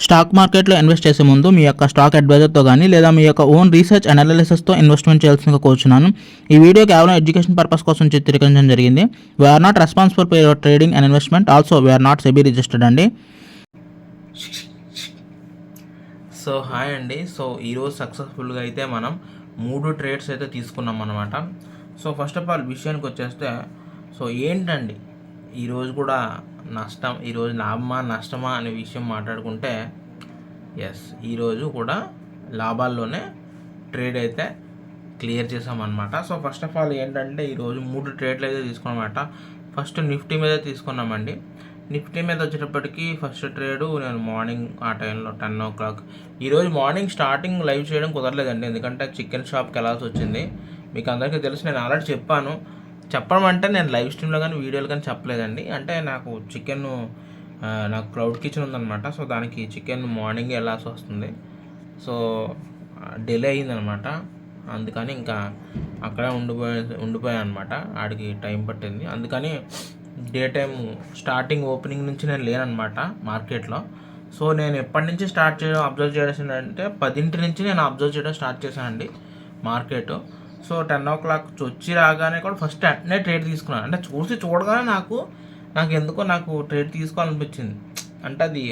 Stock మార్కెట్లో invest చేసే ముందు మీ యొక్క స్టాక్ అడ్వైజర్తో కానీ లేదా మీ యొక్క ఓన్ రీసెర్చ్ అనాలిసిస్తో ఇన్వెస్ట్మెంట్ చేయాల్సిందిగా కోరుచున్నాను. ఈ వీడియో కేవలం ఎడ్యుకేషన్ పర్పస్ కోసం చిత్రీకరించడం జరిగింది. We're not responsible for your trading and investment. Also we're not SEBI registered అండి. సో హాయ్ అండి. సో ఈరోజు సక్సెస్ఫుల్గా అయితే మనం 3 ట్రేడ్స్ అయితే తీసుకున్నాం అనమాట. సో ఫస్ట్ ఆఫ్ ఆల్ విషయానికి వచ్చేస్తే సో ఏంటండి ఈరోజు కూడా నష్టం, ఈరోజు లాభమా నష్టమా అనే విషయం మాట్లాడుకుంటే ఈరోజు కూడా లాభాల్లోనే ట్రేడ్ అయితే క్లియర్ చేసామన్నమాట. సో ఫస్ట్ ఆఫ్ ఆల్ ఏంటంటే ఈరోజు 3 ట్రేడ్లు అయితే తీసుకున్నమాట. ఫస్ట్ నిఫ్టీ మీద తీసుకున్నామండి. నిఫ్టీ మీద వచ్చేటప్పటికి ఫస్ట్ ట్రేడు నేను మార్నింగ్ ఆ టైంలో 10 o'clock. ఈరోజు మార్నింగ్ స్టార్టింగ్ లైవ్ చేయడం కుదరలేదండి, ఎందుకంటే చికెన్ షాప్కి వెళ్ళాల్సి వచ్చింది. మీకు అందరికీ తెలుసు, నేను ఆల్రెడీ చెప్పడం అంటే నేను లైవ్ స్ట్రీమ్లో కానీ వీడియోలు కానీ చెప్పలేదండి. అంటే నాకు నాకు క్లౌడ్ కిచెన్ ఉందన్నమాట. సో దానికి చికెన్ మార్నింగ్ వెళ్ళాల్సి వస్తుంది. సో డిలే అయిందనమాట, అందుకని ఇంకా అక్కడే ఉండిపోయాను అనమాట. ఆడికి టైం పట్టింది, అందుకని డే టైం స్టార్టింగ్ ఓపెనింగ్ నుంచి నేను లేనమాట మార్కెట్లో. సో నేను ఎప్పటి నుంచి స్టార్ట్ చేయడం అబ్జర్వ్ చేయాల్సిందంటే 10 నుంచి నేను అబ్జర్వ్ చేయడం స్టార్ట్ చేశానండి మార్కెట్. సో 10 o'clock వచ్చి రాగానే కూడా ఫస్ట్ వెంటనే ట్రేడ్ తీసుకున్నాను. అంటే చూడగానే నాకు ఎందుకో ట్రేడ్ తీసుకోవాలనిపించింది. అంటే అది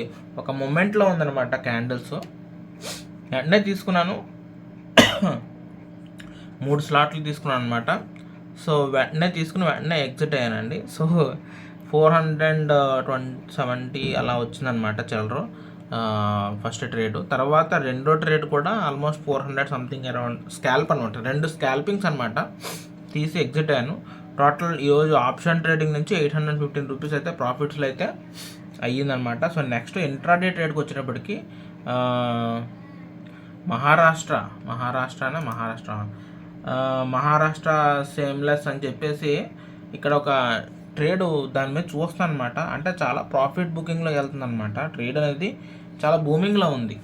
ఒక మూమెంట్లో ఉందన్నమాట క్యాండిల్స్. వెంటనే తీసుకున్నాను. 3 స్లాట్లు తీసుకున్నాను అనమాట. సో వెంటనే వెంటనే ఎగ్జిట్ అయ్యానండి. సో 470 అలా వచ్చిందనమాట చిల్లర ఫస్ట్ ట్రేడ్. తర్వాత రెండో ట్రేడ్ కూడా ఆల్మోస్ట్ 400 సంథింగ్ అరౌండ్ స్కాల్ప్ అనమాట. 2 స్కాల్పింగ్స్ అనమాట తీసి ఎగ్జిట్ అయ్యాను. టోటల్ ఈరోజు ఆప్షన్ ట్రేడింగ్ నుంచి 815 రూపీస్ అయితే ప్రాఫిట్స్లో అయితే అయ్యిందనమాట. సో నెక్స్ట్ ఇంట్రాడే ట్రేడ్కి వచ్చేటప్పటికి మహారాష్ట్ర సేమ్లెస్ అని చెప్పేసి ఇక్కడ ఒక ట్రేడ్ దాని మీద చూస్తాను అనమాట. అంటే చాలా ప్రాఫిట్ బుకింగ్లో వెళ్తుంది అనమాట. ట్రేడ్ అనేది చాలా బూమింగ్లో ఉంది.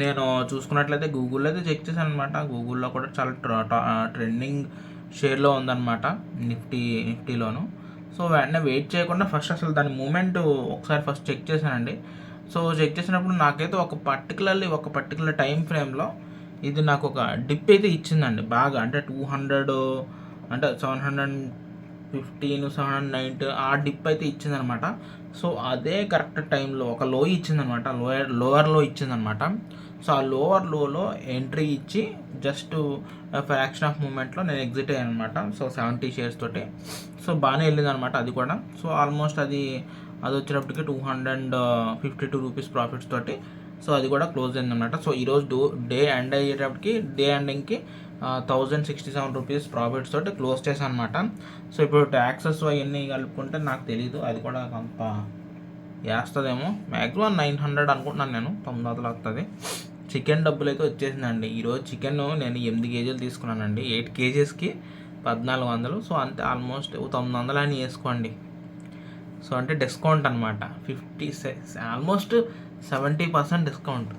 నేను చూసుకున్నట్లయితే గూగుల్లో అయితే చెక్ చేశాను అనమాట. గూగుల్లో కూడా చాలా ట్రెండింగ్ షేర్లో ఉందన్నమాట నిఫ్టీలోను. సో వెంటనే వెయిట్ చేయకుండా ఫస్ట్ అసలు దాని మూమెంట్ ఒకసారి ఫస్ట్ చెక్ చేశానండి. సో చెక్ చేసినప్పుడు నాకైతే ఒక పర్టికులర్ టైం ఫ్రేమ్లో ఇది నాకు ఒక డిప్ అయితే ఇచ్చిందండి బాగా. అంటే 200 అంటే 715 790 ఆ డిప్ అయితే ఇచ్చిందనమాట. సో అదే కరెక్ట్ టైంలో ఒక లో ఇచ్చిందనమాట, లోయర్ లో ఇచ్చిందనమాట. సో ఆ లోవర్ లోలో ఎంట్రీ ఇచ్చి జస్ట్ ఫ్రాక్షన్ ఆఫ్ మూమెంట్లో నేను ఎగ్జిట్ అయ్యాను అనమాట. సో 70 shares తోటి. సో బాగానే వెళ్ళిందనమాట అది కూడా. సో ఆల్మోస్ట్ అది వచ్చేటప్పటికి 252 రూపీస్ ప్రాఫిట్స్ తోటి సో అది కూడా క్లోజ్ అయిందనమాట. సో ఈరోజు డే ఎండ్ అయ్యేటప్పటికి డే ఎండింగ్కి 1067 రూపీస్ ప్రాఫిట్స్ తోటి క్లోజ్ చేశాను అనమాట. సో ఇప్పుడు ట్యాక్సెస్ అవన్నీ కలుపుకుంటే నాకు తెలీదు, అది కూడా కొంత వేస్తుందేమో. మ్యాక్సిమం 900 అనుకుంటున్నాను నేను, 900 వస్తుంది. చికెన్ డబ్బులు అయితే వచ్చేసిందండి. ఈరోజు చికెన్ నేను 8 kgs తీసుకున్నానండి. 8 kgsకి 1400. సో అంతే, ఆల్మోస్ట్ 900 అని వేసుకోండి. సో అంటే డిస్కౌంట్ అనమాట, 50 ఆల్మోస్ట్ 70% డిస్కౌంట్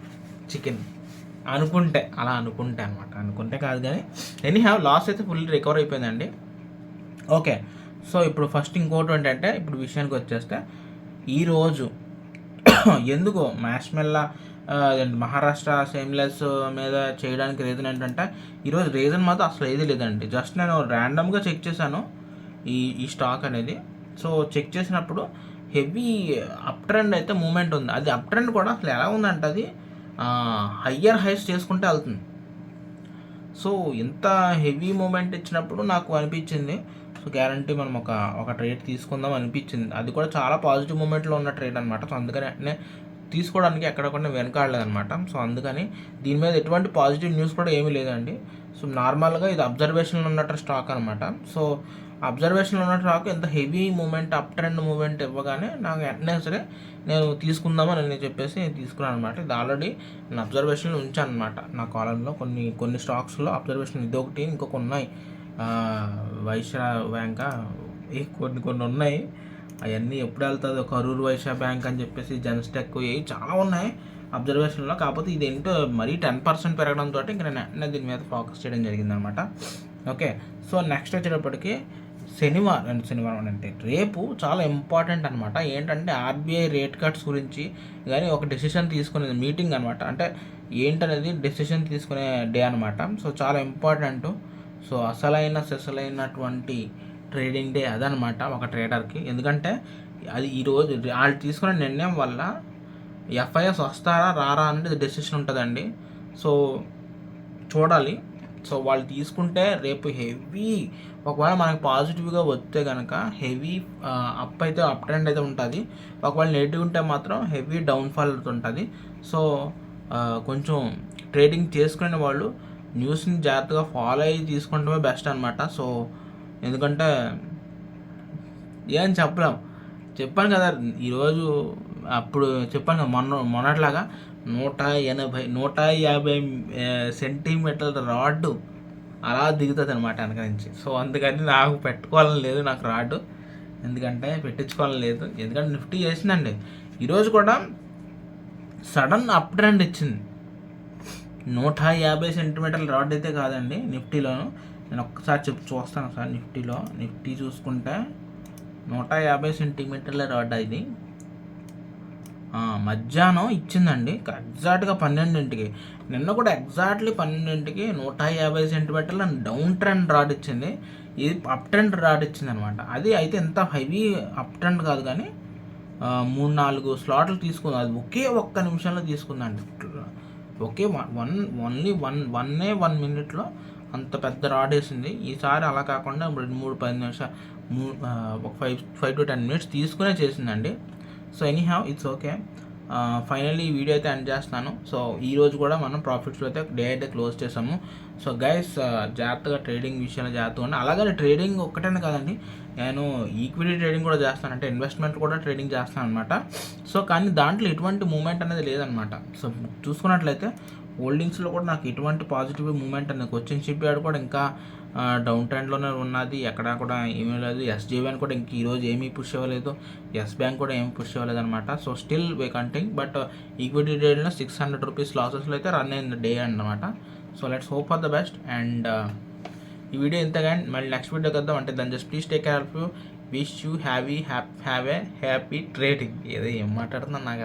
చికెన్ అలా అనుకుంటే అనమాట. అనుకుంటే కాదు కానీ లాస్ అయితే ఫుల్ రికవర్ అయిపోయిందండి. ఓకే, సో ఇప్పుడు ఫస్ట్ ఇంకోటి ఏంటంటే, ఇప్పుడు విషయానికి వచ్చేస్తే ఈరోజు ఎందుకో మ్యాష్మెల్లా మహారాష్ట్ర సేమ్లెస్ మీద చేయడానికి రీజన్ ఏంటంటే, ఈరోజు రీజన్ మాత్రం అసలు ఏది లేదండి. జస్ట్ నేను ర్యాండమ్గా చెక్ చేశాను ఈ స్టాక్ అనేది. సో చెక్ చేసినప్పుడు హెవీ అప్ ట్రెండ్ అయితే మూమెంట్ ఉంది. అది అప్ ట్రెండ్ కూడా అసలు ఎలా ఉందంటే అది హయ్యర్ హైస్ చేసుకుంటే వెళ్తుంది. సో ఇంత హెవీ మూమెంట్ ఇచ్చినప్పుడు నాకు అనిపించింది, సో గ్యారంటీ మనం ఒక ట్రేడ్ తీసుకుందాం అనిపించింది. అది కూడా చాలా పాజిటివ్ మూమెంట్లో ఉన్న ట్రేడ్ అనమాట. సో అందుకని వెంటనే తీసుకోవడానికి ఎక్కడ కూడా వెనకాడలేదనమాట. సో అందుకని దీని మీద ఎటువంటి పాజిటివ్ న్యూస్ కూడా ఏమీ లేదండి. సో నార్మల్గా ఇది అబ్జర్వేషన్లో ఉన్నట్టు స్టాక్ అనమాట. సో అబ్జర్వేషన్లో ఉన్న స్టాక్ ఎంత heavy movement up trend movement ఇవ్వగానే నాకు వెంటనే సరే నేను తీసుకుందామని చెప్పేసి తీసుకున్నాను అనమాట. ఇది ఆల్రెడీ నేను అబ్జర్వేషన్లో ఉంచాను అనమాట. నా కాలంలో కొన్ని స్టాక్స్లో అబ్జర్వేషన్ ఇదొకటి, ఇంకొక ఉన్నాయి వైశ్య బ్యాంక్, కొన్ని ఉన్నాయి. అవన్నీ ఎప్పుడు వెళ్తుందో, కరూర్ వైశ్య బ్యాంక్ అని చెప్పేసి జెన్స్టెక్, ఇవి చాలా ఉన్నాయి అబ్జర్వేషన్లో. కాకపోతే ఇది ఏంటో మరీ 10% పెరగడంతో ఇంకా నేను వెంటనే దీని మీద ఫోకస్ చేయడం జరిగిందనమాట. ఓకే, సో నెక్స్ట్ వచ్చేటప్పటికి శనివారం అంటే రేపు చాలా ఇంపార్టెంట్ అనమాట. ఏంటంటే ఆర్బీఐ రేట్ కట్స్ గురించి కానీ ఒక డెసిషన్ తీసుకునే మీటింగ్ అనమాట. అంటే ఏంటనేది డెసిషన్ తీసుకునే డే అనమాట. సో చాలా ఇంపార్టెంట్. సో అసలైనటువంటి ట్రేడింగ్ డే అదనమాట ఒక ట్రేడర్కి. ఎందుకంటే అది ఈరోజు వాళ్ళు తీసుకునే నిర్ణయం వల్ల ఎఫ్ఐఎస్ వస్తారా రారా అనేది డెసిషన్ ఉంటుందండి. సో చూడాలి. సో వాళ్ళు తీసుకుంటే రేపు హెవీ, ఒకవేళ మనకి పాజిటివ్గా వస్తే కనుక హెవీ అప్ ట్రెండ్ అయితే ఉంటుంది. ఒకవేళ నెగిటివ్ ఉంటే మాత్రం హెవీ డౌన్ఫాల్ ఉంటుంది. సో కొంచెం ట్రేడింగ్ చేసుకునే వాళ్ళు న్యూస్ని జాగ్రత్తగా ఫాలో అయ్యి తీసుకుంటమే బెస్ట్ అనమాట. సో ఎందుకంటే ఏం చెప్పాను కదా ఈరోజు, అప్పుడు చెప్పాను కదా మొన్నట్లాగా 150 సెంటీమీటర్ల రాడ్డు అలా దిగుతుంది అనమాట వెనక నుంచి. సో అందుకని నాకు పెట్టుకోవాలని లేదు నాకు రాడ్డు, ఎందుకంటే పెట్టించుకోవాలని లేదు. ఎందుకంటే నిఫ్టీ చేసిందండి ఈరోజు కూడా సడన్ అప్ ట్రెండ్ ఇచ్చింది. 150 సెంటీమీటర్ల రాడ్ అయితే కాదండి నిఫ్టీలోను. నేను ఒక్కసారి చూస్తాను సార్. నిఫ్టీ చూసుకుంటే 150 సెంటీమీటర్ల రాడ్ ఇది మధ్యాహ్నం ఇచ్చిందండి ఎగ్జాక్ట్గా 12ంటికి. నిన్న కూడా ఎగ్జాక్ట్లీ 12ంటికి 150 సెంటీమీటర్ల డౌన్ ట్రెండ్ రాడ్ ఇచ్చింది. ఇది అప్ ట్రెండ్ రాడ్ ఇచ్చింది అనమాట. అది అయితే ఎంత హెవీ అప్ ట్రెండ్ కాదు కానీ 3-4 స్లాట్లు తీసుకుంది. అది ఒక్క నిమిషంలో తీసుకుందండి. ఓన్లీ 1 మినిట్లో అంత పెద్ద రాడ్ వేసింది. ఈసారి అలా కాకుండా 2-3-10 నిమిషాలు, ఒక 5 to 10 మినిట్స్ తీసుకునే చేసిందండి. So anyhow it's okay. Finally ఈ వీడియో అయితే ఎండ్ చేస్తాను. సో ఈరోజు కూడా మనం ప్రాఫిట్స్లో అయితే డే అయితే క్లోజ్ చేసాము. సో గైస్ జాగ్రత్తగా ట్రేడింగ్ విషయంలో జాగ్రత్తగా ఉన్నాయి. అలాగే ట్రేడింగ్ ఒక్కటనే కాదండి, నేను ఈక్విటీ ట్రేడింగ్ కూడా చేస్తాను, అంటే ఇన్వెస్ట్మెంట్ కూడా ట్రేడింగ్ చేస్తాను అనమాట. సో కానీ దాంట్లో ఎటువంటి మూమెంట్ అనేది లేదనమాట. సో చూసుకున్నట్లయితే హోల్డింగ్స్లో కూడా నాకు ఎటువంటి పాజిటివ్ మూమెంట్ అనేది, కొచ్చిన్ షిప్ యార్డ్ కూడా ఇంకా డౌన్ ట్రెండ్లోనే ఉన్నది, ఎక్కడ కూడా ఏమీ లేదు. ఎస్జేవీఎన్ కూడా ఇంక ఈరోజు ఏమీ పుష్ అవ్వలేదు, ఎస్ బ్యాంక్ కూడా ఏమీ పుష్ అవ్వలేదు అనమాట. So still way counting, but equity ట్రేడ్లో 600 రూపీస్ లాసెస్లో అయితే రన్ అయింది డే అనమాట. So let's hope for the best. And ఈ వీడియో ఇంతగాని మళ్ళీ నెక్స్ట్ వీడియో కద్దాం. అంటే దాన్ని just please take care of you. Wish you have a happy trading. ఏదో ఏం మాట్లాడుతున్నాను నాకు